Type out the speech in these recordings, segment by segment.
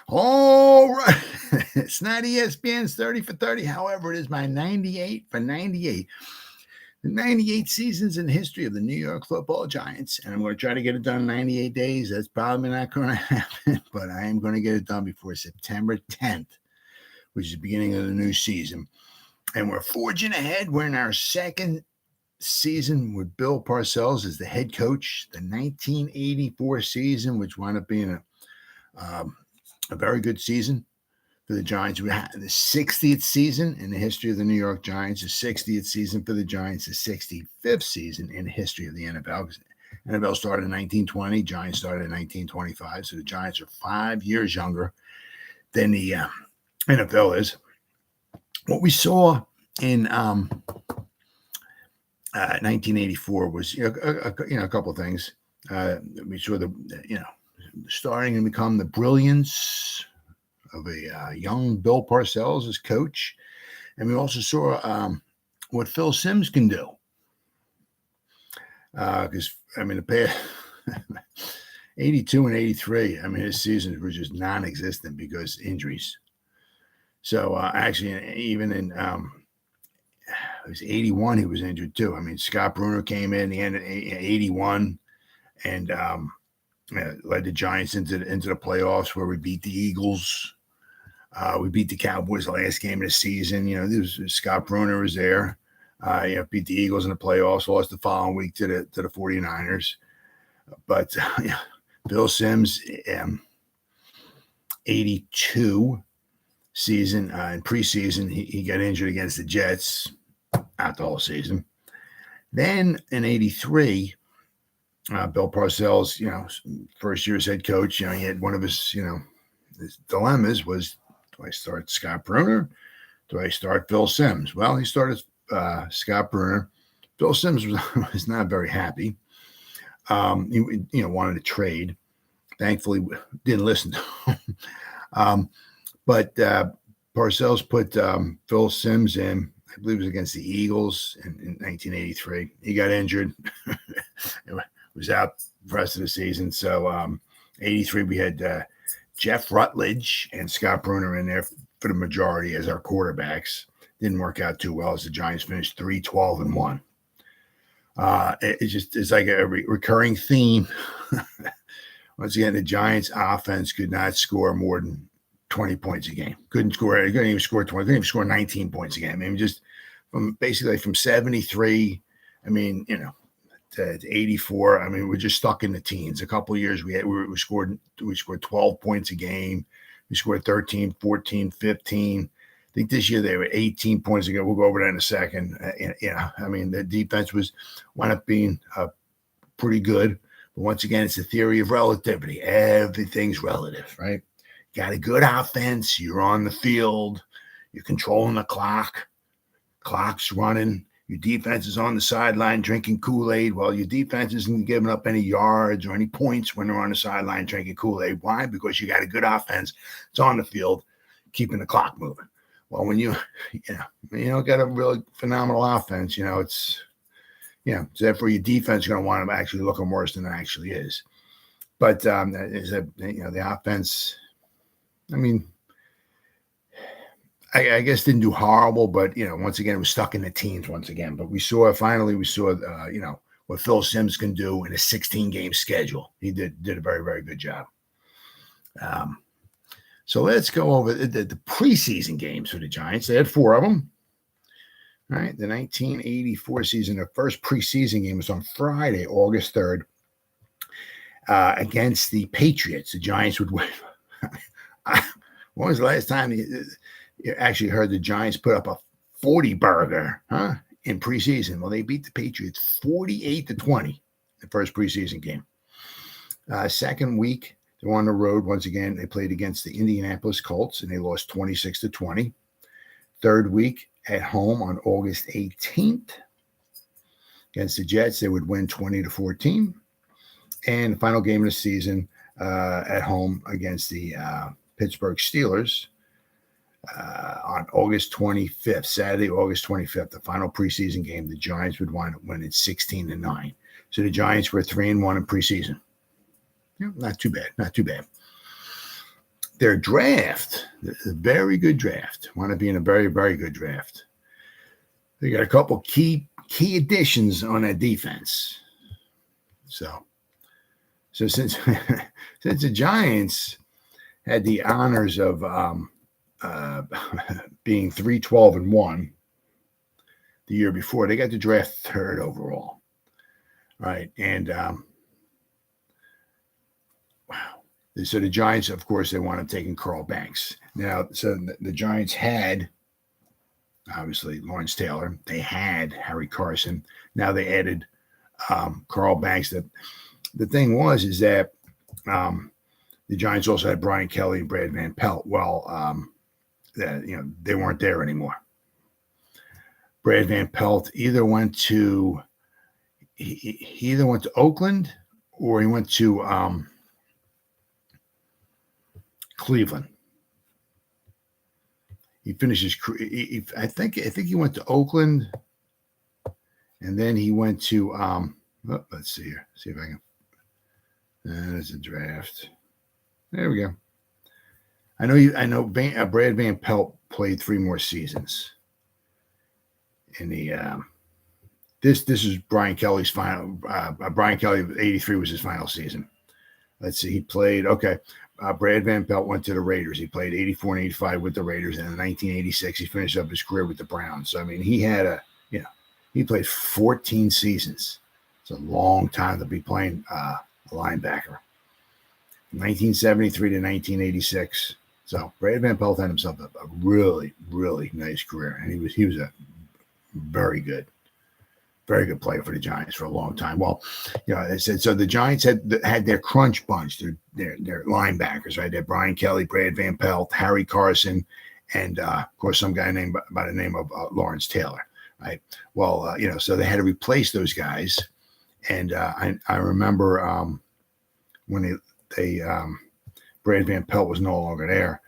All right. It's not ESPN's 30 for 30. However, it is my 98 for 98. The 98 seasons in the history of the New York Football Giants. And I'm going to try to get it done in 98 days. That's probably not going to happen, but I am going to get it done before September 10th, which is the beginning of the new season. And we're forging ahead. We're in our second season with Bill Parcells as the head coach. The 1984 season, which wound up being a very good season for the Giants. We had the 60th season in the history of the New York Giants, the 60th season for the Giants, the 65th season in the history of the NFL. NFL started in 1920, Giants started in 1925, so the Giants are 5 years younger than the NFL is. What we saw in 1984 was a couple of things. We saw starting to become the brilliance of a young Bill Parcells as coach. And we also saw what Phil Simms can do. Because, the past 82 and 83, his seasons were just non-existent because injuries. So, actually, even in it was 81, he was injured too. Scott Bruner came in the end of 81 and led the Giants into the playoffs where we beat the Eagles. We beat the Cowboys the last game of the season. Scott Bruner was there. Beat the Eagles in the playoffs. Lost the following week to the 49ers. But Bill Simms, 82 season in preseason, he got injured against the Jets, out the whole season. Then in 83. Bill Parcells, first year as head coach, he had one of his dilemmas was, do I start Scott Bruner? Do I start Phil Simms? Well, he started Scott Bruner. Phil Simms was not very happy. He wanted to trade. Thankfully, didn't listen to him. But Parcells put Phil Simms in, I believe it was against the Eagles in 1983. He got injured. Was out the rest of the season. So 83, we had Jeff Rutledge and Scott Bruner in there for the majority as our quarterbacks. Didn't work out too well as the Giants finished 3-12-1. It's like a recurring theme. Once again, the Giants offense could not score more than 20 points a game. Couldn't even score 20. Couldn't even score 19 points a game. Just from 73, to 84, we're just stuck in the teens. A couple of years we scored 12 points a game. We scored 13, 14, 15. I think this year they were 18 points a game. We'll go over that in a second. The defense wound up being pretty good. But once again, it's the theory of relativity. Everything's relative, right? Got a good offense. You're on the field. You're controlling the clock. Clock's running. Your defense is on the sideline drinking Kool-Aid. Well, your defense isn't giving up any yards or any points when they're on the sideline drinking Kool-Aid. Why? Because you got a good offense. It's on the field, keeping the clock moving. Well, when you don't got a really phenomenal offense, it's therefore your defense is going to want to actually looking worse than it actually is. But the offense, I guess didn't do horrible, but once again, it was stuck in the teens once again. But we saw what Phil Simms can do in a 16-game schedule. He did a very, very good job. So let's go over the preseason games for the Giants. They had 4 of them. All right, the 1984 season, the first preseason game was on Friday, August 3rd, against the Patriots. The Giants would win. When was the last time you actually heard the Giants put up a 40-burger in preseason? Well, they beat the Patriots 48-20 the first preseason game. Second week, they were on the road. Once again, they played against the Indianapolis Colts, and they lost 26-20. Third week, at home on August 18th against the Jets, they would win 20-14. And the final game of the season at home against the Pittsburgh Steelers on August 25th, Saturday, August 25th, the final preseason game, the Giants would wind up winning 16-9. So the Giants were 3-1 in preseason. Yeah, not too bad. their draft, a very good draft, wound up being a very, very good draft. They got a couple key additions on that defense. So since since the Giants had the honors of being 3-12-1 the year before, they got to draft third overall, right? And wow. So the Giants, of course, they wound up taking Carl Banks. Now, so the Giants had obviously Lawrence Taylor. They had Harry Carson. Now they added Carl Banks. The thing is that the Giants also had Brian Kelly and Brad Van Pelt. Well, they weren't there anymore. Brad Van Pelt either went to Oakland or he went to Cleveland. He finished his career. I think he went to Oakland, and then he went to let's see here. See if I can. There's a draft. There we go. I know. Brad Van Pelt played 3 more seasons. In the this is Brian Kelly's final. Brian Kelly 83 was his final season. Let's see. He played. Okay. Brad Van Pelt went to the Raiders. He played 84 and 85 with the Raiders, and in 1986 he finished up his career with the Browns. So I mean, he had he played 14 seasons. It's a long time to be playing a linebacker. 1973 to 1986. So Brad Van Pelt had himself a really, really nice career, and he was a very good player for the Giants for a long time. Well, I said so. The Giants had their crunch bunch, their linebackers, right? They had Brian Kelly, Brad Van Pelt, Harry Carson, and of course some guy named by the name of Lawrence Taylor, right? Well, so they had to replace those guys, and I remember when they Brad Van Pelt was no longer there.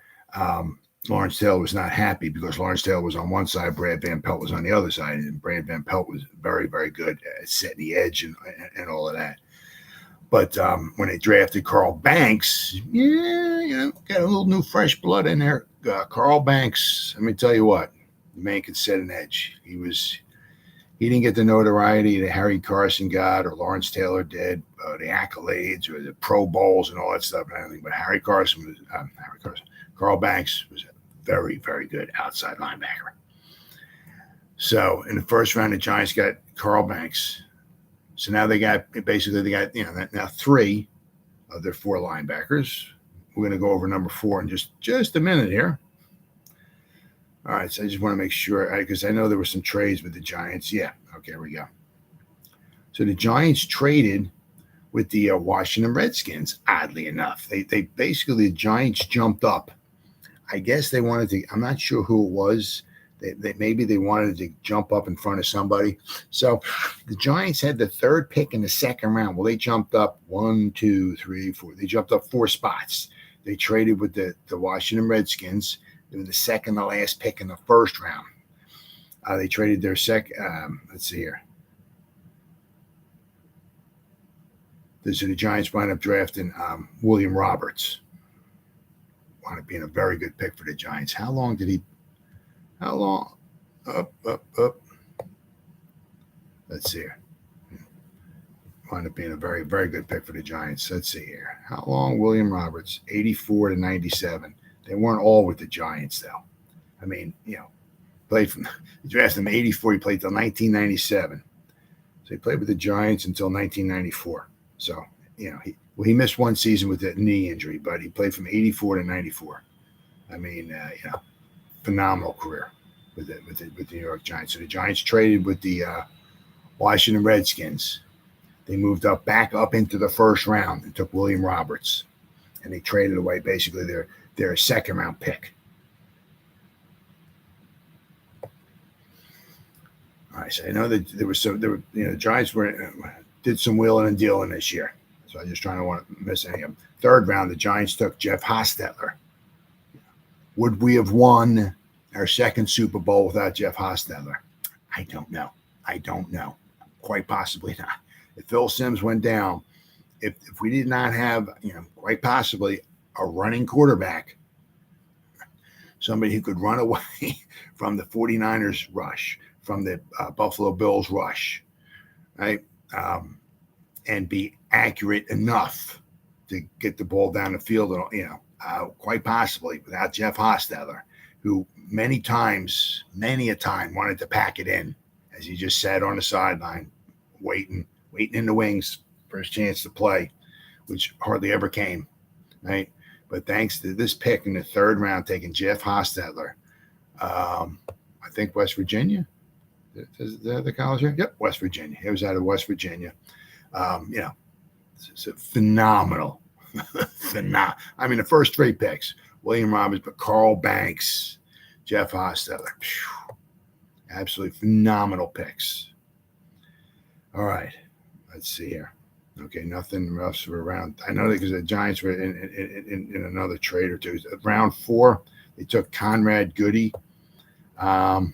Lawrence Taylor was not happy because Lawrence Taylor was on one side, Brad Van Pelt was on the other side, and Brad Van Pelt was very, very good at setting the edge and all of that. But when they drafted Carl Banks, got a little new fresh blood in there. Carl Banks, let me tell you what, the man could set an edge. He didn't get the notoriety that Harry Carson got or Lawrence Taylor did, the accolades or the Pro Bowls and all that stuff and everything. But Carl Banks was a very, very good outside linebacker. So in the first round, the Giants got Carl Banks. So now they got 3 of their 4 linebackers. We're going to go over number 4 in just a minute here. All right, so I just want to make sure, because I know there were some trades with the Giants. Yeah, okay, here we go. So the Giants traded with the Washington Redskins, oddly enough. They basically, the Giants jumped up. I guess they wanted to, I'm not sure who it was. Maybe they wanted to jump up in front of somebody. So the Giants had the 3rd pick in the 2nd round. Well, they jumped up 1, 2, 3, 4. They jumped up 4 spots. They traded with the Washington Redskins. They were the 2nd to last pick in the 1st round. They traded their second. Let's see here. So the Giants wound up drafting William Roberts. Wound up being a very good pick for the Giants. How long? Up. Let's see here. Wound up being a very, very good pick for the Giants. Let's see here. How long? William Roberts, 84 to 97. They weren't all with the Giants, though. I mean, played from – drafted him 84. He played till 1997. So he played with the Giants until 1994. So, he missed 1 season with that knee injury, but he played from 84 to 94. I mean, phenomenal career with the New York Giants. So the Giants traded with the Washington Redskins. They moved back up into the 1st round and took William Roberts, and they traded away basically their 2nd round pick. All right, so I know that the Giants did some wheeling and dealing this year. So I'm just trying to want to miss any of them. 3rd round, the Giants took Jeff Hostetler. Would we have won our 2nd Super Bowl without Jeff Hostetler? I don't know. Quite possibly not. If Phil Simms went down, if we did not have, quite possibly a running quarterback, somebody who could run away from the 49ers rush, from the Buffalo Bills rush, right? And be accurate enough to get the ball down the field, quite possibly without Jeff Hostetler, who many a time wanted to pack it in, as he just sat on the sideline, waiting in the wings for his chance to play, which hardly ever came, right? But thanks to this pick in the 3rd round, taking Jeff Hostetler, I think West Virginia, is that the college here? Yep, West Virginia. He was out of West Virginia. It's a phenomenal. I mean, the first 3 picks, William Roberts, but Carl Banks, Jeff Hostetler, absolutely phenomenal picks. All right, let's see here. Okay, nothing else around. I know because the Giants were in another trade or two. Round 4, they took Conrad Goody. Let's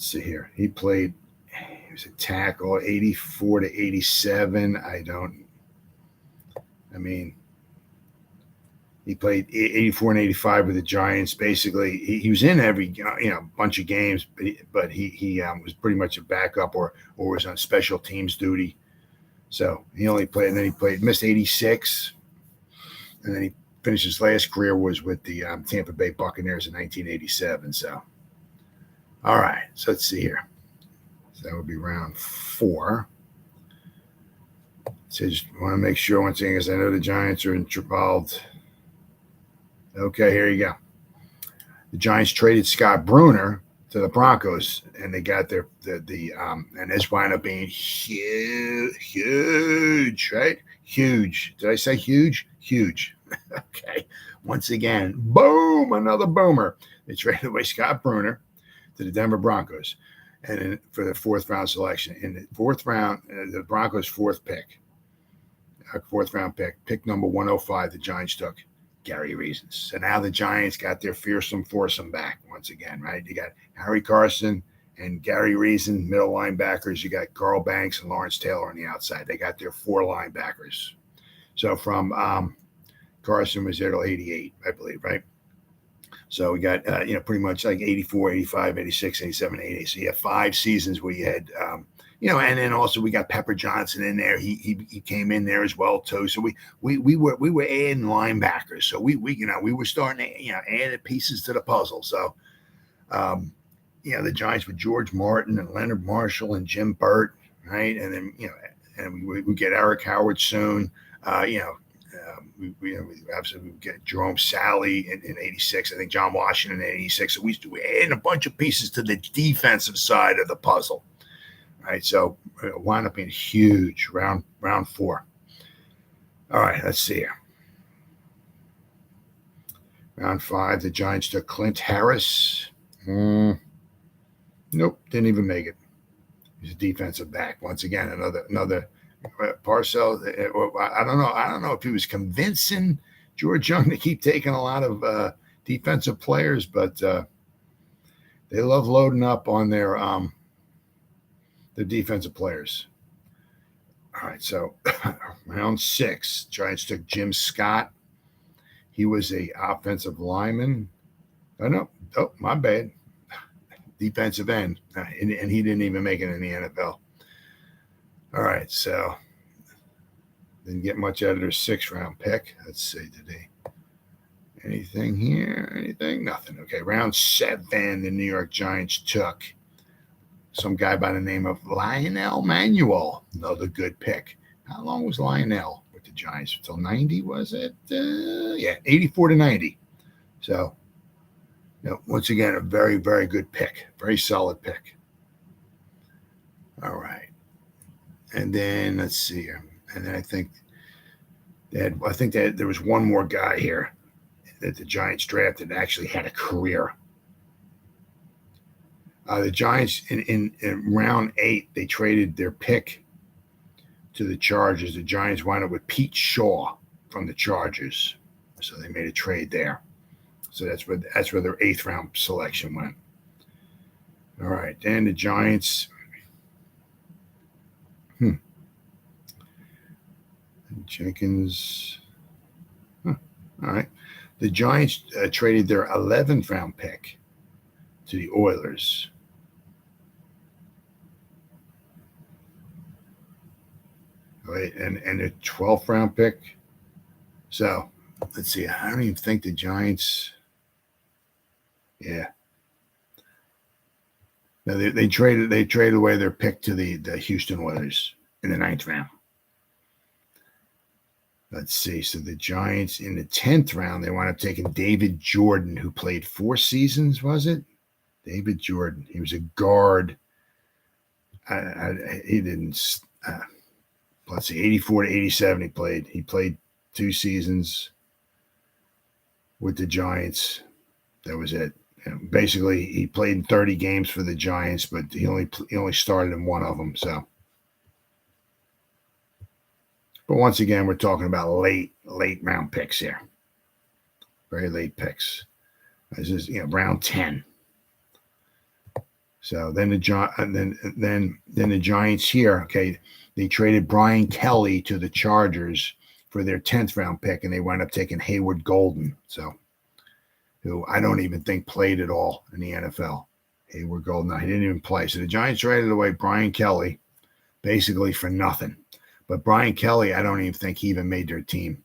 see here. He was a tackle, 84 to 87. He played 84 and 85 with the Giants. Basically, he was in every bunch of games, but he was pretty much a backup or was on special teams duty. So he only played, and then he missed 86, and then he finished his last career was with the Tampa Bay Buccaneers in 1987. So, all right, so let's see here. So that would be round 4. So just want to make sure once again, because I know the Giants are involved. Okay, here you go. The Giants traded Scott Bruner to the Broncos, and they got and this wound up being huge, right? Huge. Did I say huge? Huge. Okay. Once again, boom, another boomer. They traded away Scott Bruner to the Denver Broncos, and then for the 4th round selection. In the 4th round, the Broncos' 4th round pick, pick number 105, the Giants took Gary Reason. So now the Giants got their fearsome foursome back once again, right? You got Harry Carson and Gary Reason, middle linebackers. You got Carl Banks and Lawrence Taylor on the outside. They got their 4 linebackers. So from Carson was there till 88, I believe, right? So we got, pretty much like 84, 85, 86, 87, 88. So you have 5 seasons where you had, and then also we got Pepper Johnson in there. He came in there as well too. So we were adding linebackers. So we were starting to add pieces to the puzzle. So the Giants with George Martin and Leonard Marshall and Jim Burt, right? And then and we get Eric Howard soon. We absolutely get Jerome Sally in 86. I think John Washington in 86. So we adding a bunch of pieces to the defensive side of the puzzle. Right, so it wound up being huge, round 4. All right, let's see here. Round 5, the Giants took Clint Harris. Nope, didn't even make it. He's a defensive back. Once again, another Parcells. I don't know if he was convincing George Young to keep taking a lot of defensive players, but they love loading up on their defensive players. All right, so round 6, Giants took Jim Scott. He was a offensive lineman. Oh, my bad. Defensive end, and he didn't even make it in the NFL. All right, so didn't get much out of their 6th round pick. Let's see today. Anything here? Anything? Nothing. Okay, round 7, the New York Giants took some guy by the name of Lionel Manuel. Another good pick. How long was Lionel with the Giants? Until 90, was it? 84 to 90. So, once again, a very, very good pick. Very solid pick. All right. And then, let's see here. And then I think that there was one more guy here that the Giants drafted that actually had a career. The Giants in round 8, they traded their pick to the Chargers. The Giants wound up with Pete Shaw from the Chargers, so they made a trade there. So that's where their 8th round selection went. All right, then the Giants. Jenkins. All right. The Giants traded their 11th round pick to the Oilers. Right, and a 12th round pick. So let's see. I don't even think the Giants. Yeah. No, they traded away their pick to the Houston Oilers in the 9th round. Let's see. So the Giants in the 10th round, they wound up taking David Jordan, who played 4 seasons, was it? David Jordan. He was a guard. He didn't. Let's see, 84 to 87 he played. He played 2 seasons with the Giants. That was it. And basically, he played in 30 games for the Giants, but he only started in 1 of them. So, but once again, we're talking about late round picks here. Very late picks. This is round 10. So then the Giants here, okay, they traded Brian Kelly to the Chargers for their 10th round pick, and they wound up taking Hayward Golden, so who I don't even think played at all in the NFL. Hayward Golden, no, he didn't even play. So the Giants traded away Brian Kelly basically for nothing. But Brian Kelly, I don't even think he even made their team.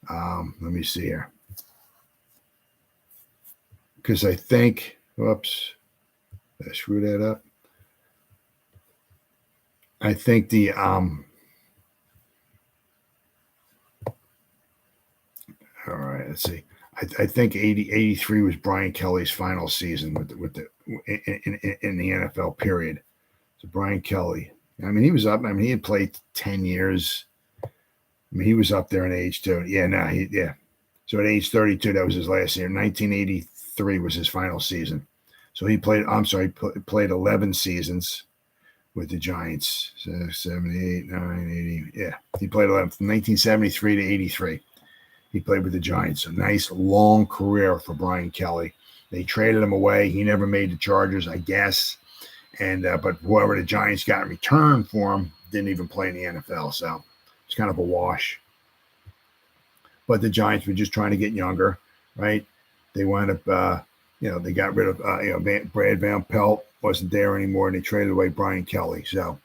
Let me see here. Because I think, whoops. Did I screw that up? I think the all right, let's see. I think 83 was Brian Kelly's final season in the NFL period. So Brian Kelly. I mean, he was up. I mean, he had played 10 years. I mean, he was up there in age too. Yeah, no, So at age 32, that was his last year. 1983 was his final season. So he played, played 11 seasons with the Giants. So 78, 9, 80. Yeah, he played 11 from 1973 to 83. He played with the Giants. A nice long career for Brian Kelly. They traded him away. He never made the Chargers, I guess. And but whoever the Giants got in return for him didn't even play in the NFL. So it's kind of a wash. But the Giants were just trying to get younger, right? They wound up they got rid of, Brad Van Pelt wasn't there anymore, and they traded away Brian Kelly. So,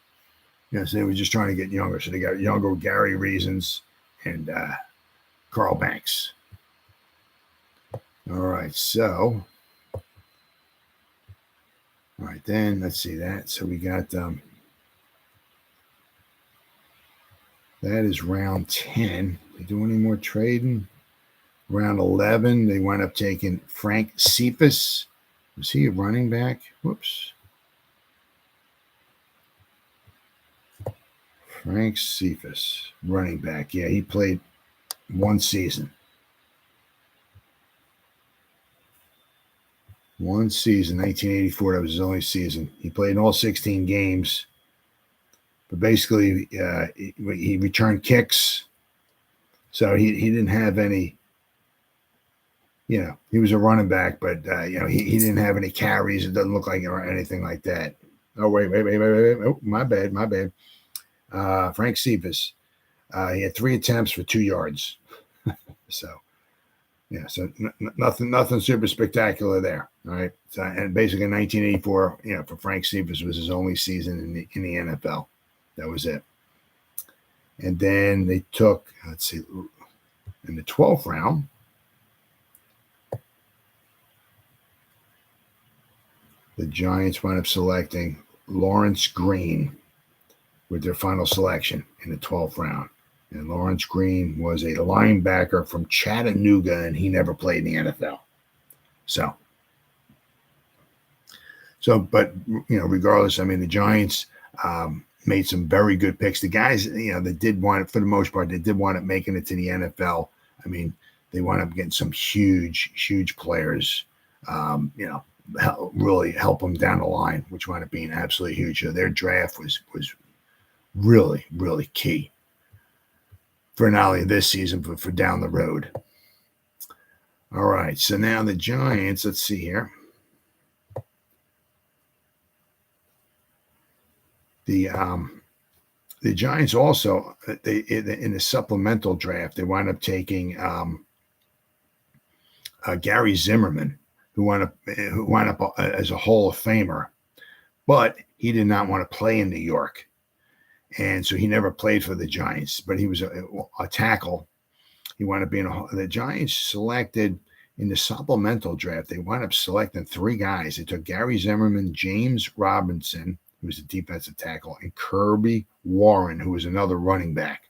so they were just trying to get younger. So they got younger with Gary Reasons and Carl Banks. All right. So, all right, then let's see that. So we got, that is round 10. They do any more trading? Round 11, they wound up taking Frank Cephas. Was he a running back? Whoops. Frank Cephas, running back. Yeah, he played 1 season. 1 season, 1984. That was his only season. He played in all 16 games. But basically, he returned kicks. So he didn't have any. He was a running back, but he didn't have any carries. It doesn't look like it or anything like that. Oh, wait. Oh, my bad. Frank Cephas. He had 3 attempts for 2 yards. So nothing super spectacular there. All right. So, and basically 1984, for Frank Cephas was his only season in the NFL. That was it. And then they took, let's see, in the 12th round, the Giants wound up selecting Lawrence Green with their final selection in the 12th round. And Lawrence Green was a linebacker from Chattanooga, and he never played in the NFL. But regardless, I mean, the Giants made some very good picks. The guys, that did wind up, for the most part, they did wind up making it to the NFL. I mean, they wound up getting some huge players, really help them down the line, which wound up being absolutely huge. So their draft was really, really key for not only this season, but for down the road. All right, so now the Giants, let's see here. The the Giants also, in the supplemental draft, they wound up taking Gary Zimmerman, who wound up as a Hall of Famer, but he did not want to play in New York, and so he never played for the Giants. But he was a tackle. He wound up being the Giants selected in the supplemental draft. They wound up selecting 3 guys. They took Gary Zimmerman, James Robinson, who was a defensive tackle, and Kirby Warren, who was another running back.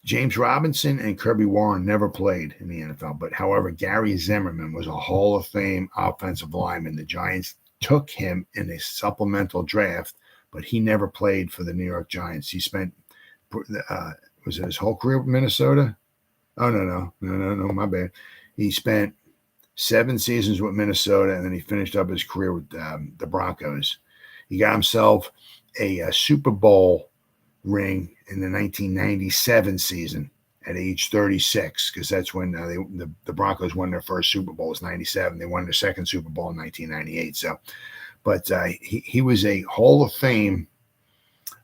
James Robinson and Kirby Warren never played in the NFL, but however, Gary Zimmerman was a Hall of Fame offensive lineman. The Giants took him in a supplemental draft, but he never played for the New York Giants. He spent, was it his whole career with Minnesota? Oh, no, my bad. He spent 7 seasons with Minnesota, and then he finished up his career with the Broncos. He got himself a Super Bowl ring in the 1997 season at age 36, because that's when the Broncos won their first Super Bowl. It was 97. They won their second Super Bowl in 1998. So, but he was a Hall of Fame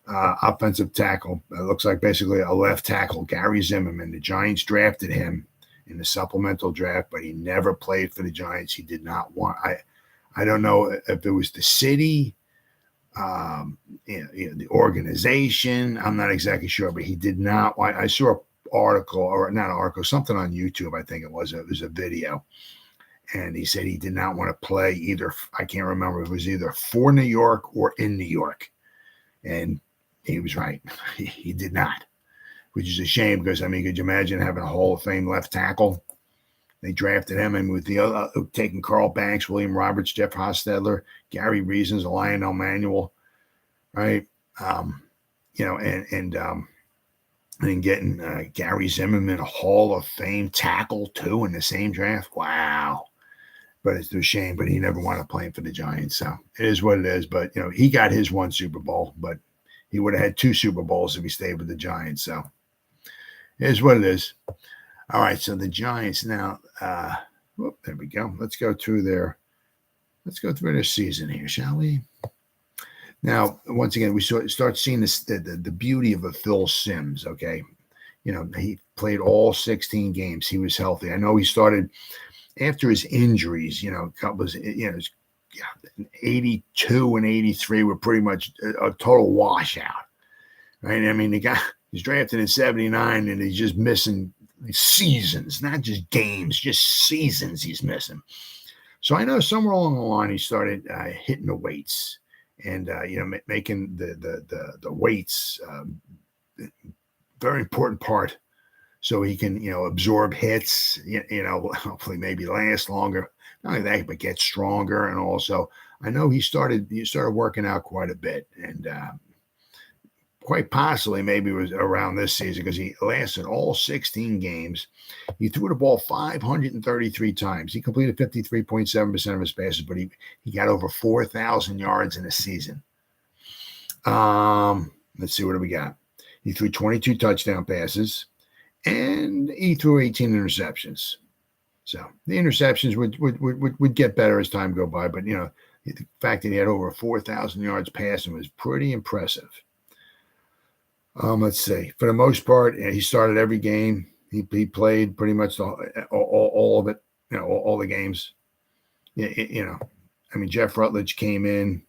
offensive tackle. It looks like basically a left tackle, Gary Zimmerman. The Giants drafted him in the supplemental draft, but he never played for the Giants. He did not want. I don't know if it was the city, the organization. I'm not exactly sure, but he did not. I saw an article, or not an article, something on YouTube. I think it was a video, and he said he did not want to play either. I can't remember. It was either for New York or in New York, and he was right. He did not, which is a shame because, I mean, could you imagine having a Hall of Fame left tackle? They drafted him, and with the other, taking Carl Banks, William Roberts, Jeff Hostetler, Gary Reasons, Lionel Manuel, right? And getting Gary Zimmerman, a Hall of Fame tackle too in the same draft. Wow. But it's a shame, but he never wanted to play for the Giants. So it is what it is. But, he got his 1 Super Bowl, but he would have had 2 Super Bowls if he stayed with the Giants. So it is what it is. All right. So the Giants now, there we go. Let's go through their season here, shall we? Now, once again, we start seeing this, the beauty of a Phil Simms. Okay. He played all 16 games. He was healthy. I know he started after his injuries, 82 and 83 were pretty much a total washout, right? I mean, the guy was drafted in 79 and he's just missing seasons, not just games, just seasons he's missing. So I know somewhere along the line he started hitting the weights and, making the weights very important part so he can, absorb hits, hopefully maybe last longer. Not only that, but get stronger. And also, I know he started working out quite a bit, and quite possibly maybe it was around this season because he lasted all 16 games. He threw the ball 533 times. He completed 53.7% of his passes, but he got over 4,000 yards in a season. Let's see, what do we got? He threw 22 touchdown passes, and he threw 18 interceptions. So the interceptions would get better as time go by, but the fact that he had over 4,000 yards passing was pretty impressive. Let's see. For the most part, he started every game. He played pretty much all of it. All the games. I mean, Jeff Rutledge came in.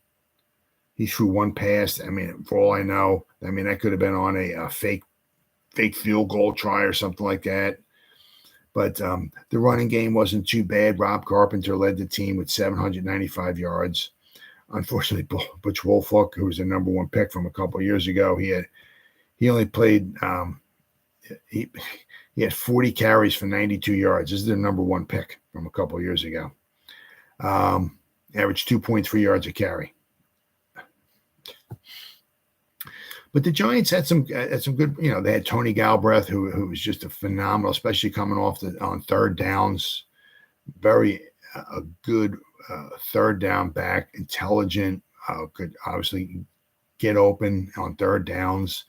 He threw 1 pass. I mean, for all I know, that could have been on a fake field goal try or something like that. But the running game wasn't too bad. Rob Carpenter led the team with 795 yards. Unfortunately, Butch Wolfolk, who was the number 1 pick from a couple of years ago, he only played. He had 40 carries for 92 yards. This is their number 1 pick from a couple of years ago. Averaged 2.3 yards a carry. But the Giants had some good, they had Tony Galbraith, who was just a phenomenal, especially coming off on third downs. Very a good third down back, intelligent, could obviously get open on third downs.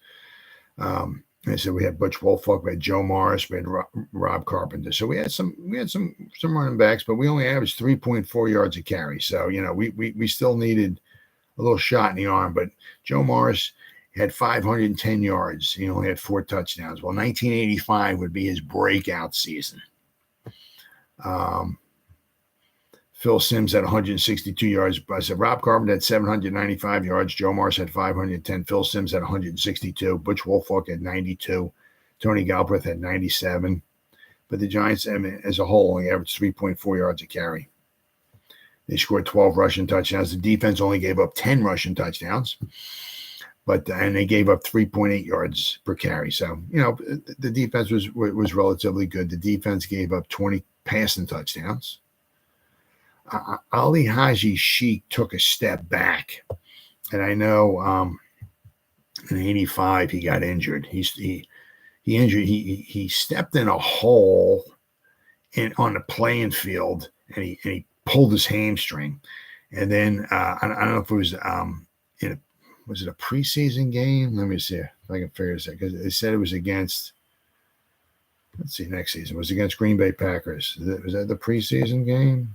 I said we had Butch Wolfolk, we had Joe Morris, we had Rob Carpenter. So we had some running backs, but we only averaged 3.4 yards a carry. So we still needed a little shot in the arm. But Joe Morris had 510 yards. He only had 4 touchdowns. Well, 1985 would be his breakout season. Phil Simms had 162 yards. I said Rob Carpenter had 795 yards. Joe Morris had 510. Phil Simms had 162. Butch Wolfolk had 92. Tony Galbraith had 97. But the Giants, I mean, as a whole, only averaged 3.4 yards a carry. They scored 12 rushing touchdowns. The defense only gave up 10 rushing touchdowns, and they gave up 3.8 yards per carry. So, the defense was relatively good. The defense gave up 20 passing touchdowns. Alijah Sheik took a step back, and I know in '85 he got injured. He stepped in a hole on the playing field, and he pulled his hamstring. And then I don't know if it was was it a preseason game? Let me see if I can figure this out, because they said it was against. Let's see, next season. It was against Green Bay Packers. Was that the preseason game?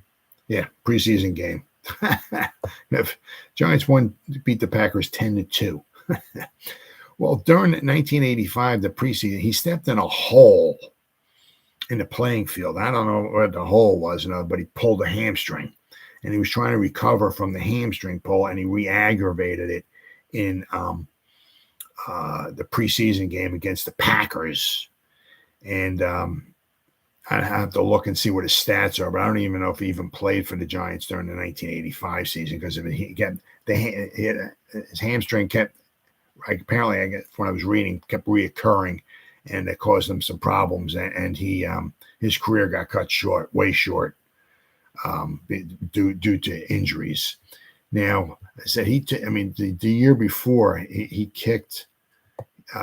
Yeah, preseason game. Giants beat the Packers 10-2. Well, during 1985, the preseason, he stepped in a hole in the playing field. I don't know what the hole was, but he pulled a hamstring, and he was trying to recover from the hamstring pull, and he re-aggravated it in the preseason game against the Packers. And I'd have to look and see what his stats are, but I don't even know if he even played for the Giants during the 1985 season, because his hamstring kept, apparently, I guess when I was reading, kept reoccurring, and it caused him some problems, and he his career got cut short, way short, due to injuries. Now, I said the year before he kicked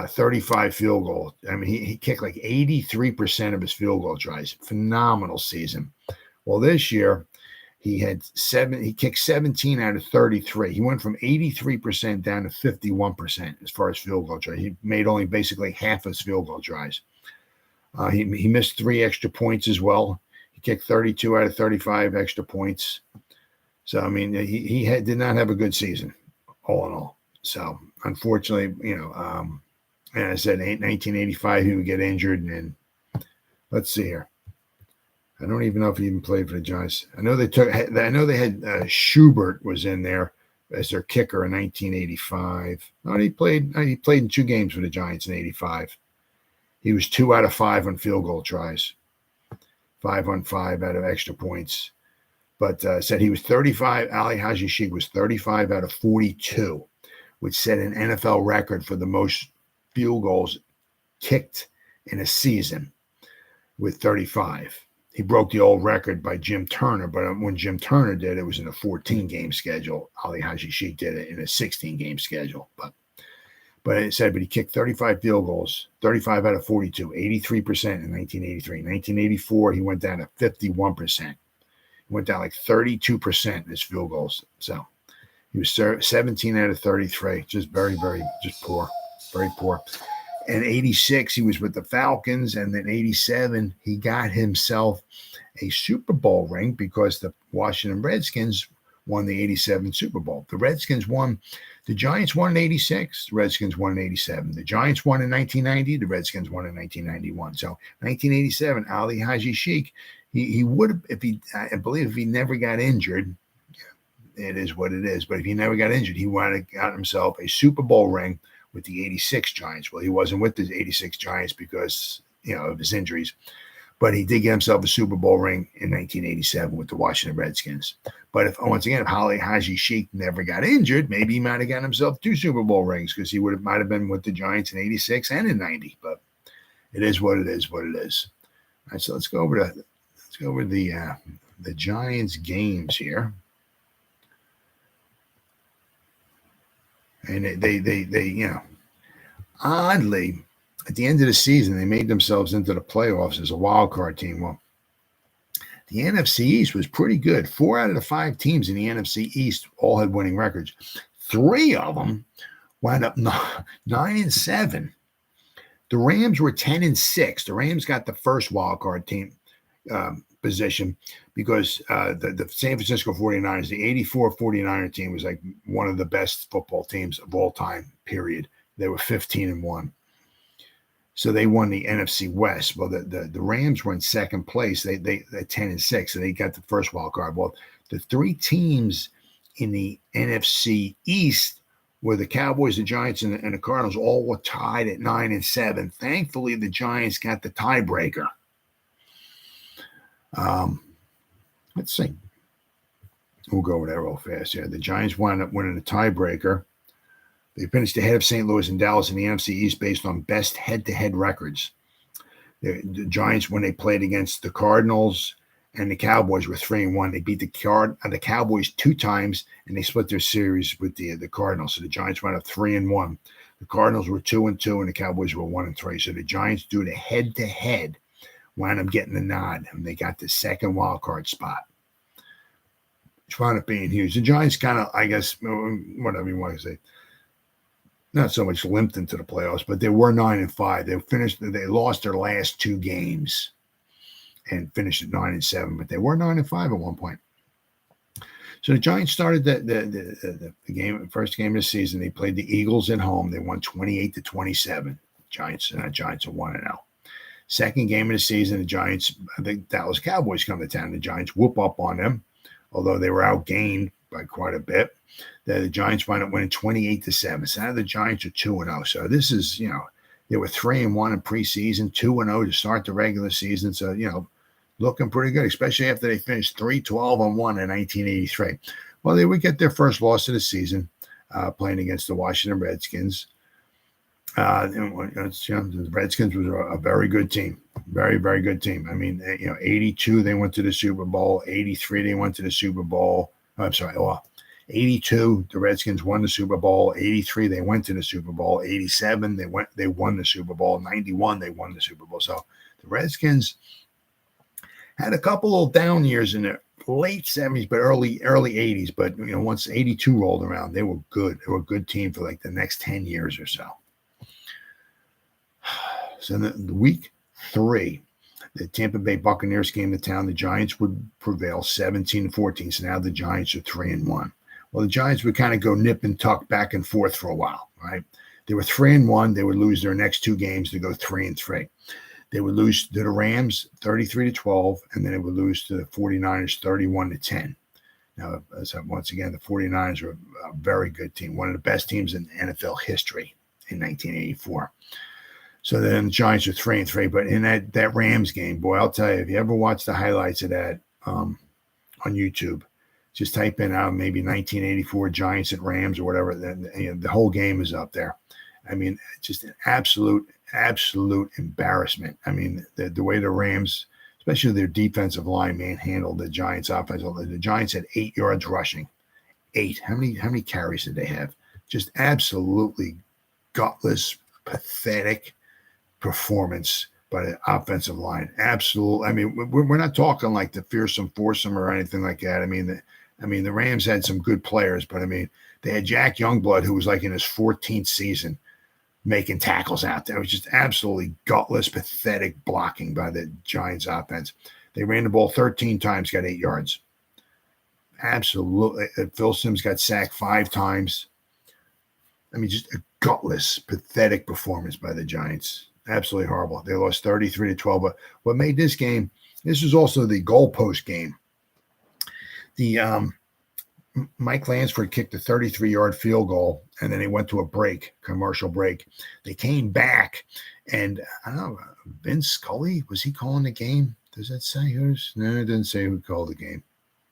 35 field goals. I mean, he kicked like 83% of his field goal tries. Phenomenal season. Well, this year he kicked 17 out of 33. He went from 83% down to 51% as far as field goal tries. He made only basically half his field goal tries. He missed 3 extra points as well. He kicked 32 out of 35 extra points. So, I mean, he did not have a good season, all in all. So, unfortunately, and I said 1985 he would get injured, and let's see here. I don't even know if he even played for the Giants. I know they had Schubert was in there as their kicker in 1985. No, he played in 2 games for the Giants in '85. He was 2 out of 5 on field goal tries, 5 on 5 out of extra points. But said he was 35. Alijah Sheik was 35 out of 42, which set an NFL record for the most field goals kicked in a season with 35. He broke the old record by Jim Turner, but when Jim Turner did it, was in a 14-game schedule. Alijah Sheik did it in a 16-game schedule. But he kicked 35 field goals, 35 out of 42, 83% in 1983. 1984, he went down to 51%. He went down like 32% in his field goals. So he was 17 out of 33, just very, very, just poor. Very poor. In '86, he was with the Falcons, and then '87, he got himself a Super Bowl ring because the Washington Redskins won the '87 Super Bowl. The Giants won in '86, the Redskins won in '87. The Giants won in 1990, the Redskins won in 1991. So 1987, Alijah Sheik, he would have, I believe if he never got injured, it is what it is, but if he never got injured, he would have got himself a Super Bowl ring with the '86 Giants. Well, he wasn't with the '86 Giants because, of his injuries, but he did get himself a Super Bowl ring in 1987 with the Washington Redskins. But if Alijah Sheik never got injured, maybe he might have gotten himself 2 Super Bowl rings, because he might have been with the Giants in '86 and in '90. But it is what it is. All right, so let's go over the Giants games here. And they oddly, at the end of the season, they made themselves into the playoffs as a wild card team. Well, the NFC East was pretty good. 4 out of the 5 teams in the NFC East all had winning records. 3 of them wound up 9-7. The Rams were 10-6. The Rams got the first wild card team position, because the San Francisco 49ers, the 84 49er team was like one of the best football teams of all time, period. They were 15-1. So they won the NFC West. Well, the Rams were in second place. They 10-6, so they got the first wild card. Well, the three teams in the NFC East were the Cowboys, the Giants, and the Cardinals. All were tied at 9-7. Thankfully, the Giants got the tiebreaker. Let's see. We'll go with that real fast. Yeah, the Giants wound up winning the tiebreaker. They finished ahead of St. Louis and Dallas in the NFC East based on best head-to-head records. The Giants, when they played against the Cardinals and the Cowboys, were 3-1. They beat the Cowboys 2 times, and they split their series with the Cardinals. So the Giants went up 3-1. The Cardinals were 2-2, and the Cowboys were 1-3. So the Giants, due to head-to-head, wound up getting the nod, and they got the second wild card spot. Which wound up being huge. The Giants kind of, I guess, whatever you want to say, not so much limped into the playoffs, but they were 9-5. They lost their last 2 games and finished at 9-7, but they were 9-5 at one point. So the Giants started the first game of the season. They played the Eagles at home. They won 28-27. Giants are 1-0. Second game of the season, the Giants, I think Dallas Cowboys come to town. The Giants whoop up on them, although they were outgained by quite a bit. The Giants wind up winning 28-7. So now the Giants are 2-0. So this is, they were 3-1 in preseason, 2-0 to start the regular season. So, looking pretty good, especially after they finished 3-12-1 in 1983. Well, they would get their first loss of the season, playing against the Washington Redskins. The Redskins was a very good team, very, very good team. I mean, 82, they went to the Super Bowl. 83, they went to the Super Bowl. I'm sorry, 82, the Redskins won the Super Bowl. 83, they went to the Super Bowl. 87, they won the Super Bowl. 91, they won the Super Bowl. So the Redskins had a couple of down years in the late 70s, but early 80s. But once 82 rolled around, they were good. They were a good team for like the next 10 years or so. So the week 3, the Tampa Bay Buccaneers came to town. The Giants would prevail 17-14. So now the Giants are 3-1. Well, the Giants would kind of go nip and tuck back and forth for a while, right? They were 3-1. They would lose their next 2 games to go 3-3. They would lose to the Rams 33-12, and then they would lose to the 49ers 31-10. Now, once again, the 49ers are a very good team, one of the best teams in NFL history in 1984. So then the Giants are 3-3. But in that Rams game, boy, I'll tell you, if you ever watch the highlights of that on YouTube, just type in maybe 1984 Giants at Rams or whatever. Then the whole game is up there. I mean, just an absolute embarrassment. I mean, the way the Rams, especially their defensive line, handled the Giants' offense. The Giants had 8 yards rushing. 8. How many carries did they have? Just absolutely gutless, pathetic performance by the offensive line. Absolutely. I mean, we're not talking like the fearsome foursome or anything like that. I mean, the Rams had some good players, but I mean, they had Jack Youngblood, who was like in his 14th season, making tackles out there. It was just absolutely gutless, pathetic blocking by the Giants offense. They ran the ball 13 times, got 8 yards. Absolutely. Phil Simms got sacked 5 times. I mean, just a gutless, pathetic performance by the Giants. Absolutely horrible. They lost 33-12. But what made this game, this was also the goalpost game. The Mike Lansford kicked a 33-yard field goal, and then they went to a commercial break. They came back, and I don't know, Vince Scully, was he calling the game? Does that say who's? No, it didn't say who called the game.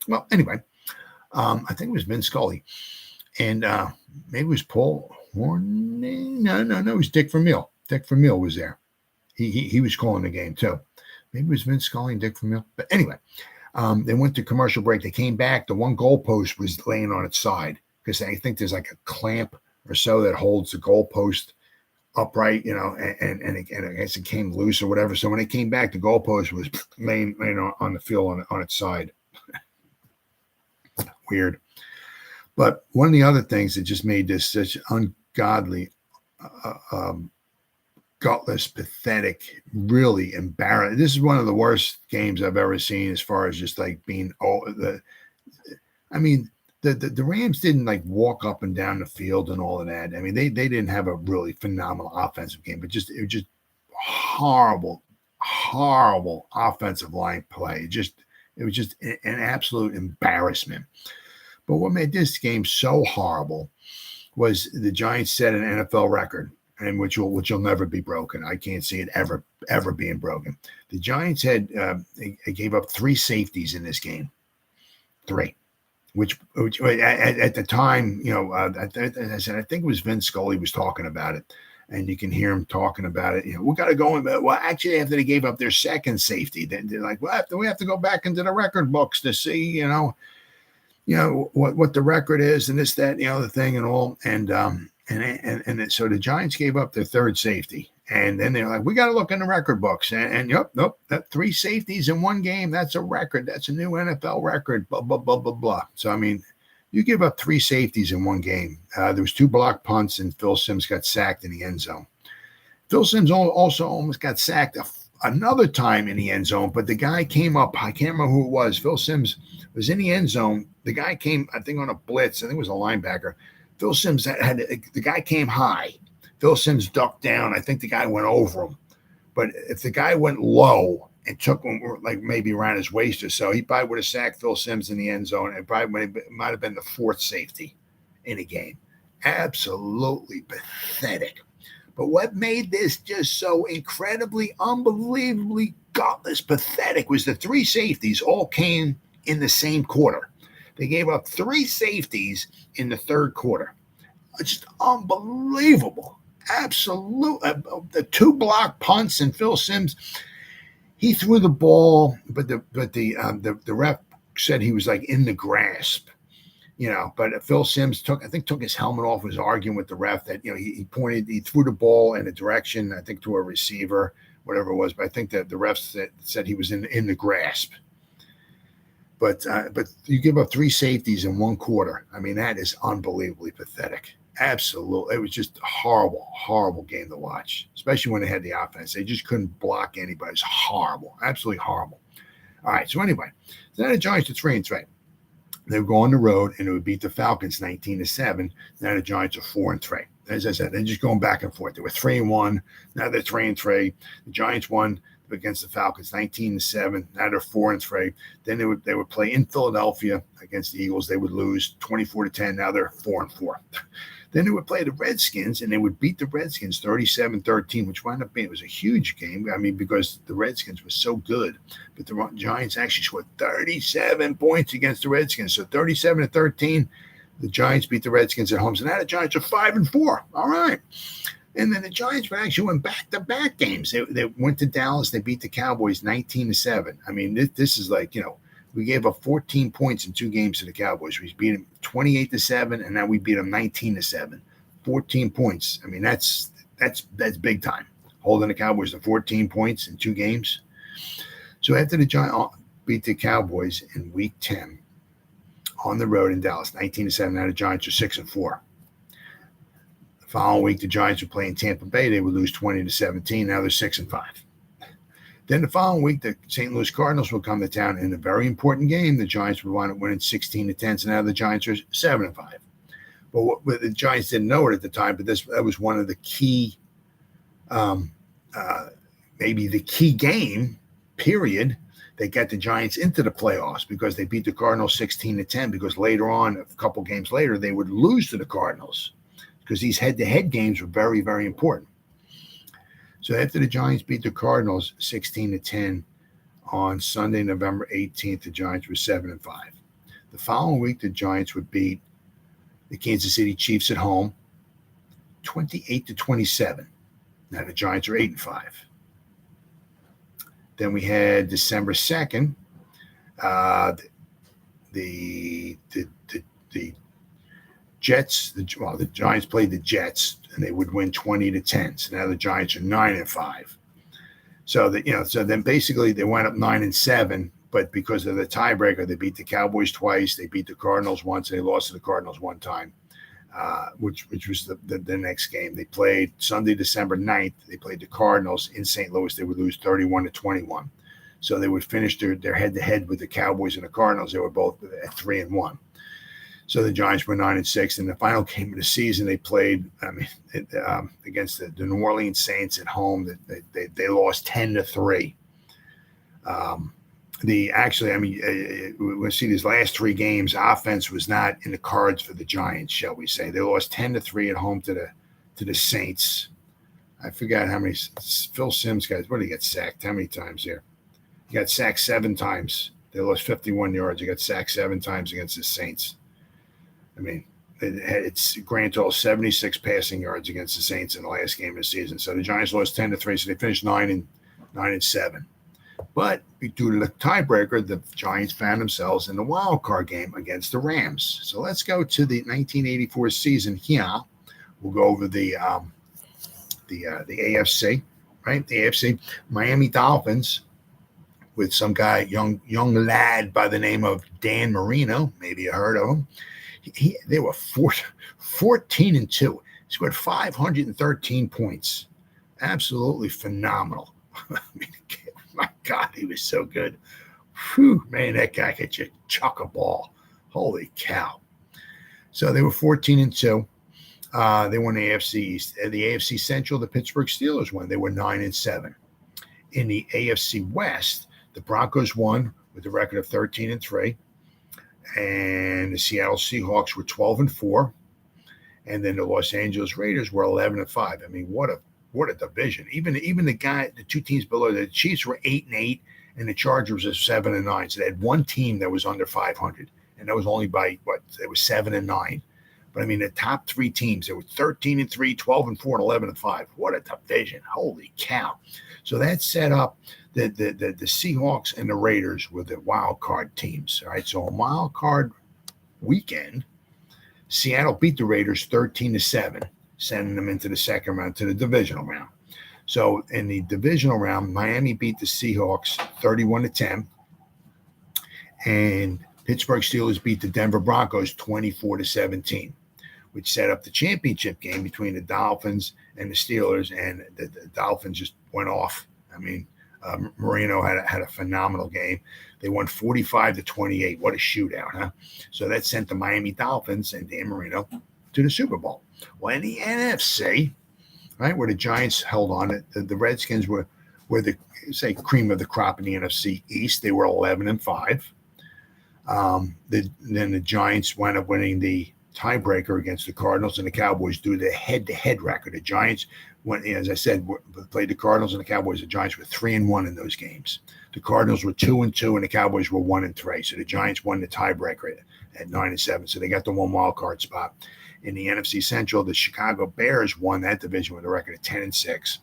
Well, anyway, I think it was Vince Scully, and maybe it was Paul Hornung. No, it was Dick Vermeil. Dick Vermeil was there. He was calling the game too. Maybe it was Vince Scully and Dick Vermeil. But anyway, they went to commercial break. They came back. The one goalpost was laying on its side because I think there's like a clamp or so that holds the goalpost upright, and I guess it came loose or whatever. So when it came back, the goalpost was laying on the field on its side. Weird. But one of the other things that just made this such ungodly gutless, pathetic, really embarrassing. This is one of the worst games I've ever seen as far as just like being the Rams didn't like walk up and down the field and all of that. I mean, they didn't have a really phenomenal offensive game, but it was just horrible offensive line play. It was just an absolute embarrassment. But what made this game so horrible was the Giants set an NFL record, and which will never be broken. I can't see it ever being broken. The Giants had they gave up 3 safeties in this game, 3, which at the time, I said I think it was Vince Scully was talking about it, and you can hear him talking about it. We got to go in. Well, actually, after they gave up their second safety, they're like, well, we have to go back into the record books to see, what the record is and this, that, and the other thing and all. And so the Giants gave up their third safety. And then they're like, we got to look in the record books. And nope, that 3 safeties in one game, that's a record. That's a new NFL record, blah, blah, blah, blah, blah. So, I mean, you give up 3 safeties in one game. There was 2 blocked punts, and Phil Simms got sacked in the end zone. Phil Simms also almost got sacked another time in the end zone, but the guy came up. I can't remember who it was. Phil Simms was in the end zone. The guy came, I think, on a blitz. I think it was a linebacker. Phil Simms the guy came high. Phil Simms ducked down. I think the guy went over him. But if the guy went low and took him like maybe around his waist or so, he probably would have sacked Phil Simms in the end zone. It probably might have been the 4th safety in a game. Absolutely pathetic. But what made this just so incredibly, unbelievably gutless, pathetic was the 3 safeties all came in the same quarter. They gave up 3 safeties in the third quarter. It's just unbelievable. Absolute. The 2 block punts, and Phil Simms, he threw the ball, but the ref said he was like in the grasp, But Phil Simms took his helmet off, was arguing with the ref that he threw the ball in a direction, I think to a receiver, whatever it was. But I think that the ref said he was in the grasp. But you give up 3 safeties in one quarter. I mean, that is unbelievably pathetic. Absolutely. It was just a horrible game to watch, especially when they had the offense. They just couldn't block anybody. It's horrible. Absolutely horrible. All right. So anyway, then the Giants are 3-3. They would go on the road and it would beat the Falcons 19-7. Now the Giants are 4-3. As I said, they're just going back and forth. They were 3-1. Now they're 3-3. The Giants won against the Falcons 19-7. Now they're 4-3. Then they would play in Philadelphia against the Eagles. They would lose 24-10. Now they're 4-4. Then they would play the Redskins, and they would beat the Redskins 37-13, which wound up being, it was a huge game. I mean, because the Redskins were so good. But the Giants actually scored 37 points against the Redskins. So 37-13, the Giants beat the Redskins at home. So now the Giants are 5-4. All right. And then the Giants actually went back-to-back games. They went to Dallas. They beat the Cowboys 19-7. I mean, this is like, we gave up 14 points in 2 games to the Cowboys. We beat them 28-7, and now we beat them 19-7. 14 points. I mean, that's big time. Holding the Cowboys to 14 points in 2 games. So after the Giants beat the Cowboys in Week 10 on the road in Dallas, 19-7, now the Giants are 6-4. The following week, the Giants would play in Tampa Bay. They would lose 20-17. Now they're 6-5. Then the following week, the St. Louis Cardinals would come to town in a very important game. The Giants would wind up winning 16-10. So now the Giants are 7-5. But what the Giants didn't know it at the time, but that was one of the key, maybe the key game, period, that got the Giants into the playoffs because they beat the Cardinals 16-10. Because later on, a couple games later, they would lose to the Cardinals because these head-to-head games were very, very important. So after the Giants beat the Cardinals 16-10 on Sunday, November 18th, the Giants were 7-5. The following week, the Giants would beat the Kansas City Chiefs at home 28-27. Now the Giants are 8-5. Then we had December 2nd, the Jets. The Giants played the Jets, and they would win 20-10. So now the Giants are 9-5. So then basically they went up 9-7, but because of the tiebreaker, they beat the Cowboys twice, they beat the Cardinals once, they lost to the Cardinals one time. which was the next game. They played Sunday, December 9th. They played the Cardinals in St. Louis. They would lose 31-21. So they would finish their head-to-head with the Cowboys and the Cardinals. They were both at 3-1. So the Giants were 9-6. In the final game of the season, they played against the New Orleans Saints at home. They lost 10-3. We'll see these last three games. Offense was not in the cards for the Giants, shall we say? They lost 10-3 at home to the Saints. I forgot how many. Phil Simms guys. What did he get sacked? How many times here? He got sacked 7 times. They lost 51 yards. He got sacked 7 times against the Saints. I mean, it's grand total 76 passing yards against the Saints in the last game of the season. So the Giants lost 10-3. So they finished 9-7. But due to the tiebreaker, the Giants found themselves in the wild card game against the Rams. So let's go to the 1984 season here. We'll go over the AFC, right? The AFC, Miami Dolphins with some guy, young lad by the name of Dan Marino. Maybe you heard of him. They were 14-2. He scored 513 points. Absolutely phenomenal. I mean, my God, he was so good. Whew, man, that guy could just chuck a ball. Holy cow. So they were 14-2. They won the AFC East. The AFC Central, the Pittsburgh Steelers won. They were 9-7. In the AFC West, the Broncos won with a record of 13-3. And the Seattle Seahawks were 12-4. And then the Los Angeles Raiders were 11-5. I mean, what a division. Even the two teams below, the Chiefs were 8-8 and the Chargers were 7-9. So they had one team that was under 500. And that was only by they were 7-9. But I mean, the top three teams, they were 13-3, 12-4, and 11-5. What a division. Holy cow. So that set up the Seahawks and the Raiders were the wild card teams. All right. So on wild card weekend, Seattle beat the Raiders 13-7, sending them into the second round to the divisional round. So in the divisional round, Miami beat the Seahawks 31-10, and Pittsburgh Steelers beat the Denver Broncos 24-17, which set up the championship game between the Dolphins and the Steelers, and the Dolphins just went off. I mean, Marino had a phenomenal game. They won 45-28. What a shootout, huh? So that sent the Miami Dolphins and Dan Marino to the Super Bowl. Well, in the NFC, right, where the Giants held on it, the Redskins were the cream of the crop in the NFC East. They were 11-5. Then the Giants wound up winning the tiebreaker against the Cardinals and the Cowboys due to the head-to-head record. The Giants went, as I said, played the Cardinals and the Cowboys. The Giants were 3-1 in those games. The Cardinals were 2-2 and the Cowboys were 1-3. So the Giants won the tiebreaker at 9-7. So they got the one wild card spot. In the NFC Central, the Chicago Bears won that division with a record of 10-6.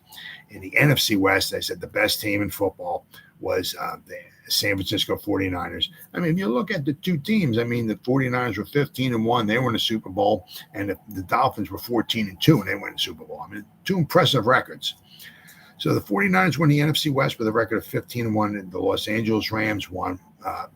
In the NFC West, I said the best team in football was the San Francisco 49ers. I mean, if you look at the two teams, I mean, the 49ers were 15-1. They were in the Super Bowl. And the Dolphins were 14-2, and they went in the Super Bowl. I mean, two impressive records. So the 49ers won the NFC West with a record of 15-1. And the Los Angeles Rams won the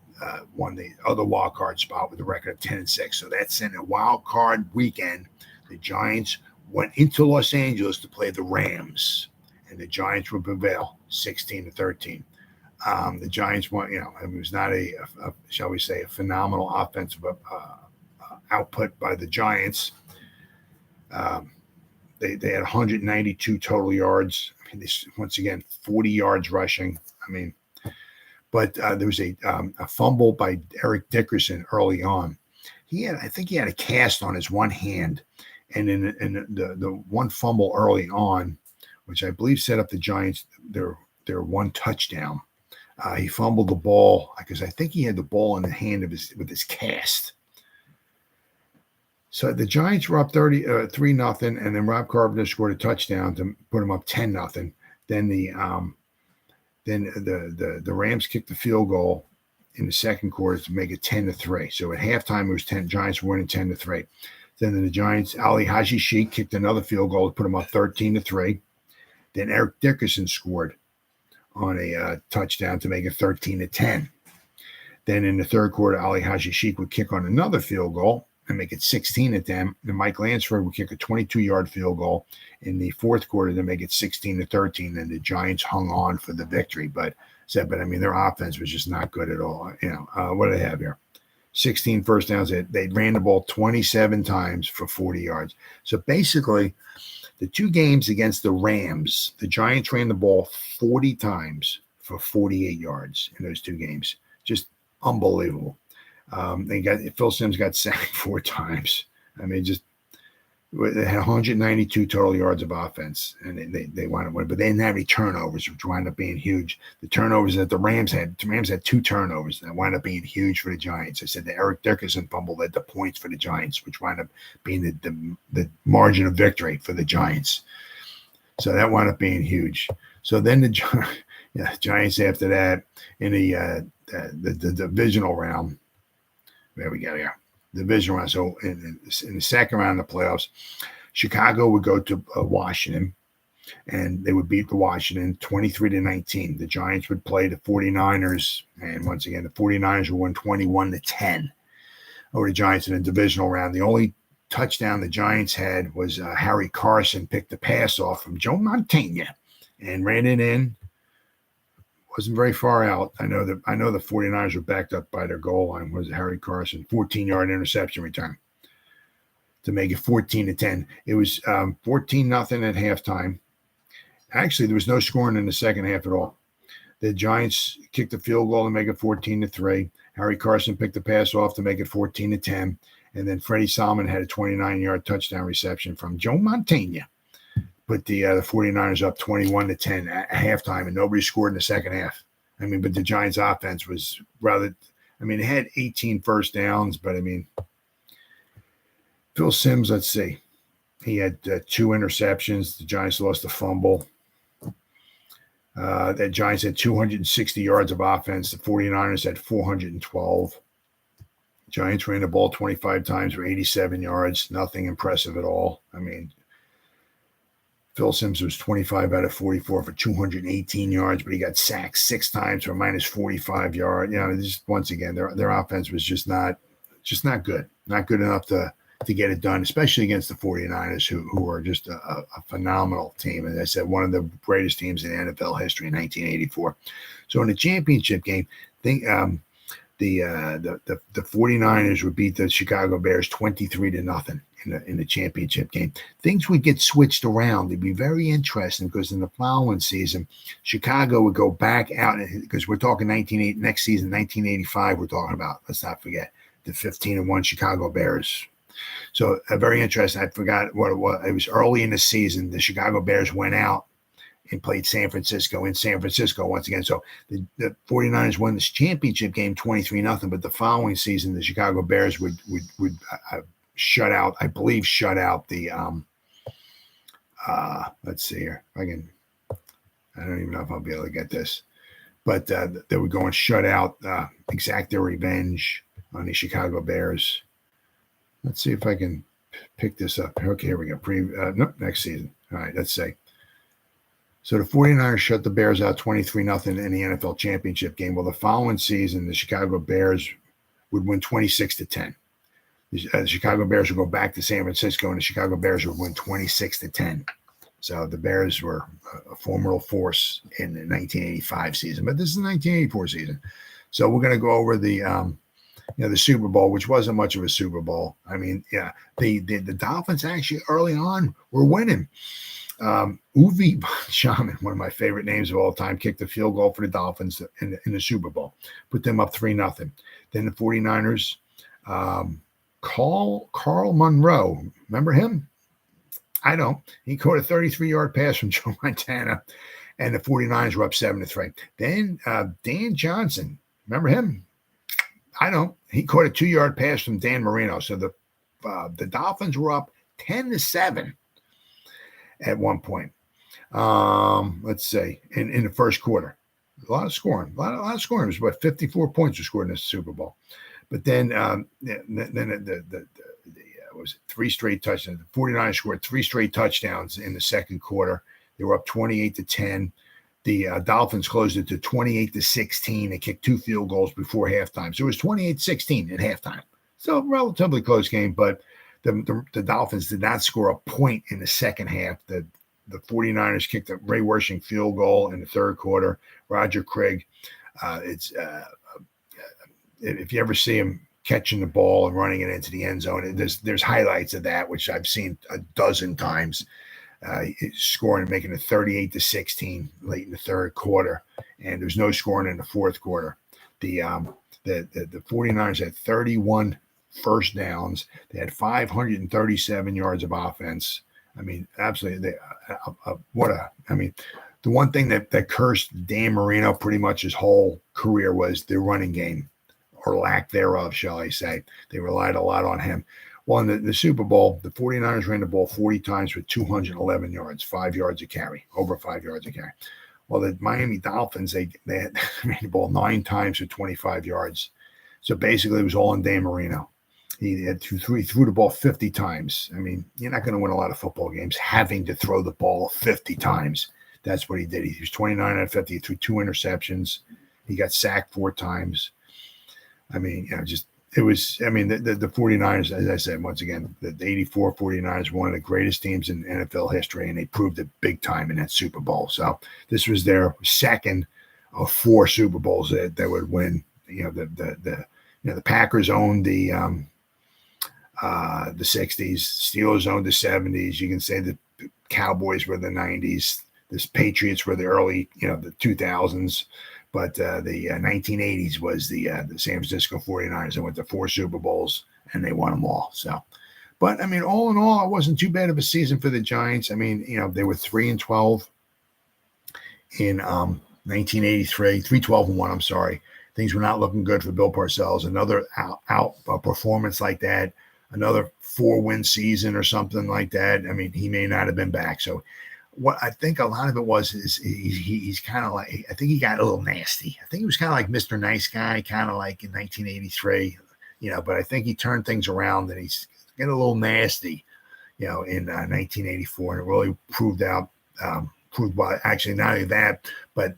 other wild card spot with a record of 10-6. So that's in a wild card weekend. The Giants went into Los Angeles to play the Rams, and the Giants would prevail 16-13. The Giants won, it was not shall we say, a phenomenal offensive output by the Giants. They had 192 total yards. I mean, once again, 40 yards rushing. I mean, but there was a fumble by Eric Dickerson early on. I think he had a cast on his one hand, and in the one fumble early on, which I believe set up the Giants their one touchdown. He fumbled the ball because I think he had the ball in the hand with his cast. So the Giants were up 3-0, and then Rob Carpenter scored a touchdown to put them up 10-0. Then the Rams kicked the field goal in the second quarter to make it 10-3. So at halftime it was 10. Giants were winning 10-3. Then the Giants, Alijah Sheik kicked another field goal to put them up 13-3. Then Eric Dickerson scored on a touchdown to make it 13-10. Then in the third quarter, Alijah Sheik would kick on another field goal and make it 16 at them. And Mike Lansford would kick a 22-yard field goal in the fourth quarter to make it 16-13. And the Giants hung on for the victory. But I mean, their offense was just not good at all. What do they have here? 16 first downs. They ran the ball 27 times for 40 yards. So basically, the two games against the Rams, the Giants ran the ball 40 times for 48 yards in those two games. Just unbelievable. Phil Simms got sacked 4 times. I mean, they had 192 total yards of offense, and they wound up winning. But they didn't have any turnovers, which wound up being huge. The turnovers that the Rams had 2 turnovers that wound up being huge for the Giants. I said the Eric Dickerson fumble led the points for the Giants, which wound up being the margin of victory for the Giants. So that wound up being huge. So then the Giants after that in the divisional round. There we go here. Division round. So in the second round of the playoffs, Chicago would go to Washington, and they would beat the Washington 23-19. The Giants would play the 49ers, and once again, the 49ers would win 21-10 over the Giants in the divisional round. The only touchdown the Giants had was Harry Carson picked the pass off from Joe Montana and ran it in. Wasn't very far out. I know the 49ers were backed up by their goal line. Was Harry Carson 14-yard interception return to make it 14-10. It was 14-0 at halftime. Actually, there was no scoring in the second half at all. The Giants kicked the field goal to make it 14-3. Harry Carson picked the pass off to make it 14-10, and then Freddie Solomon had a 29-yard touchdown reception from Joe Montana. Put the 49ers up 21-10 at halftime, and nobody scored in the second half. I mean, but the Giants' offense was they had 18 first downs, but I mean, Phil Simms, let's see. He had 2 interceptions. The Giants lost a fumble. The Giants had 260 yards of offense. The 49ers had 412. Giants ran the ball 25 times for 87 yards. Nothing impressive at all. I mean, Phil Simms was 25 out of 44 for 218 yards, but he got sacked 6 times for minus 45 yards. Just once again, their offense was just not good. Not good enough to get it done, especially against the 49ers, who are just a phenomenal team. And I said, one of the greatest teams in NFL history in 1984. So in the championship game, the 49ers would beat the Chicago Bears 23-0 in the championship game. Things would get switched around. It'd be very interesting because in the following season, Chicago would go back out, because we're talking next season, 1985, we're talking about. Let's not forget the 15-1 Chicago Bears. So very interesting. I forgot what it was. It was early in the season. The Chicago Bears went out and played San Francisco in San Francisco once again. So the 49ers won this championship game 23-0, but the following season, the Chicago Bears would shut out the let's see here. I don't even know if I'll be able to get this, but they would go and shut out, exact their revenge on the Chicago Bears. Let's see if I can pick this up. Okay, here we go. Next season. All right, let's see. So the 49ers shut the Bears out 23-0 in the NFL championship game. Well, the following season, the Chicago Bears would win 26-10. The Chicago Bears would go back to San Francisco, and the Chicago Bears would win 26-10. So the Bears were a formidable force in the 1985 season, but this is the 1984 season. So we're going to go over the Super Bowl, which wasn't much of a Super Bowl. I mean, the Dolphins actually early on were winning. Uwe Shaman, one of my favorite names of all time, kicked the field goal for the Dolphins in the Super Bowl, put them up 3-0. Then the 49ers, Carl Monroe, remember him? I don't. He caught a 33-yard pass from Joe Montana, and the 49ers were up 7-3. Then Dan Johnson, remember him? I don't. He caught a 2-yard pass from Dan Marino. So the Dolphins were up 10-7 at one point. Let's say in the first quarter, a lot of scoring. A lot of scoring. It was 54 points were scored in the Super Bowl. But then was it 3 straight touchdowns. The 49ers scored 3 straight touchdowns in the second quarter. They were up 28-10. The Dolphins closed it to 28-16. They kicked 2 field goals before halftime. So it was 28-16 at halftime. So relatively close game, but the Dolphins did not score a point in the second half. The 49ers kicked a Ray Wershing field goal in the third quarter. Roger Craig, if you ever see him catching the ball and running it into the end zone, there's highlights of that, which I've seen a dozen times. Scoring and making it 38-16 late in the third quarter, and there's no scoring in the fourth quarter. The 49ers had 31 first downs. They had 537 yards of offense. I mean, absolutely. The one thing that cursed Dan Marino pretty much his whole career was the running game, or lack thereof, shall I say. They relied a lot on him. Well, in the Super Bowl, the 49ers ran the ball 40 times with 211 yards, 5 yards a carry, over 5 yards a carry. Well, the Miami Dolphins, they had ran the ball 9 times for 25 yards. So basically, it was all on Dan Marino. He threw the ball 50 times. I mean, you're not going to win a lot of football games having to throw the ball 50 times. That's what he did. He was 29 out of 50. He threw 2 interceptions. He got sacked 4 times. I mean, the 49ers, as I said, once again, the 84 49ers were one of the greatest teams in NFL history, and they proved it big time in that Super Bowl. So this was their second of 4 Super Bowls that would win. The Packers owned the 60s, Steelers owned the 70s. You can say the Cowboys were the 90s. The Patriots were the early, the 2000s. But the 1980s was the San Francisco 49ers. They went to 4 Super Bowls, and they won them all. So, but, I mean, all in all, it wasn't too bad of a season for the Giants. I mean, they were 3-12 in 1983, 3-12-1, I'm sorry. Things were not looking good for Bill Parcells. Another out performance like that, another 4-win season or something like that. I mean, he may not have been back. So, what I think a lot of it was is he's kind of like, I think he got a little nasty. I think he was kind of like Mr. Nice Guy, kind of like in 1983, but I think he turned things around and he's getting a little nasty, in 1984. And it really proved by actually not only that, but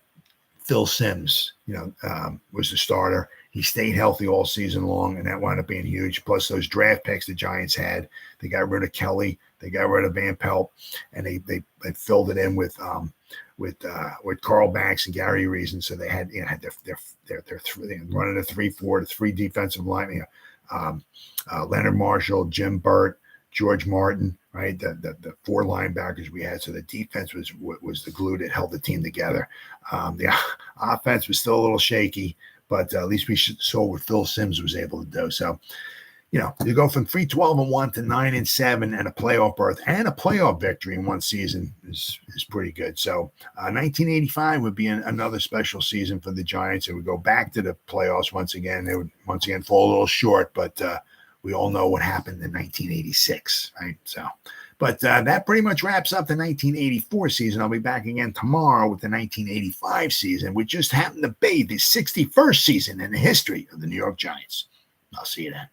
Phil Simms, was the starter. He stayed healthy all season long, and that wound up being huge. Plus those draft picks the Giants had. They got rid of Kelly. They got rid of Van Pelt, and they filled it in with Carl Banks and Gary Reason. So they had had their running a 3-4 to 3 defensive line. Leonard Marshall, Jim Burt, George Martin, right? The 4 linebackers we had. So the defense was the glue that held the team together. The offense was still a little shaky, but at least we saw what Phil Simms was able to do. So, you go from 3-12-1 to 9-7 and a playoff berth and a playoff victory in one season is pretty good. So 1985 would be another special season for the Giants. It would go back to the playoffs once again. They would once again fall a little short, but we all know what happened in 1986, right? So, but that pretty much wraps up the 1984 season. I'll be back again tomorrow with the 1985 season, which just happened to be the 61st season in the history of the New York Giants. I'll see you then.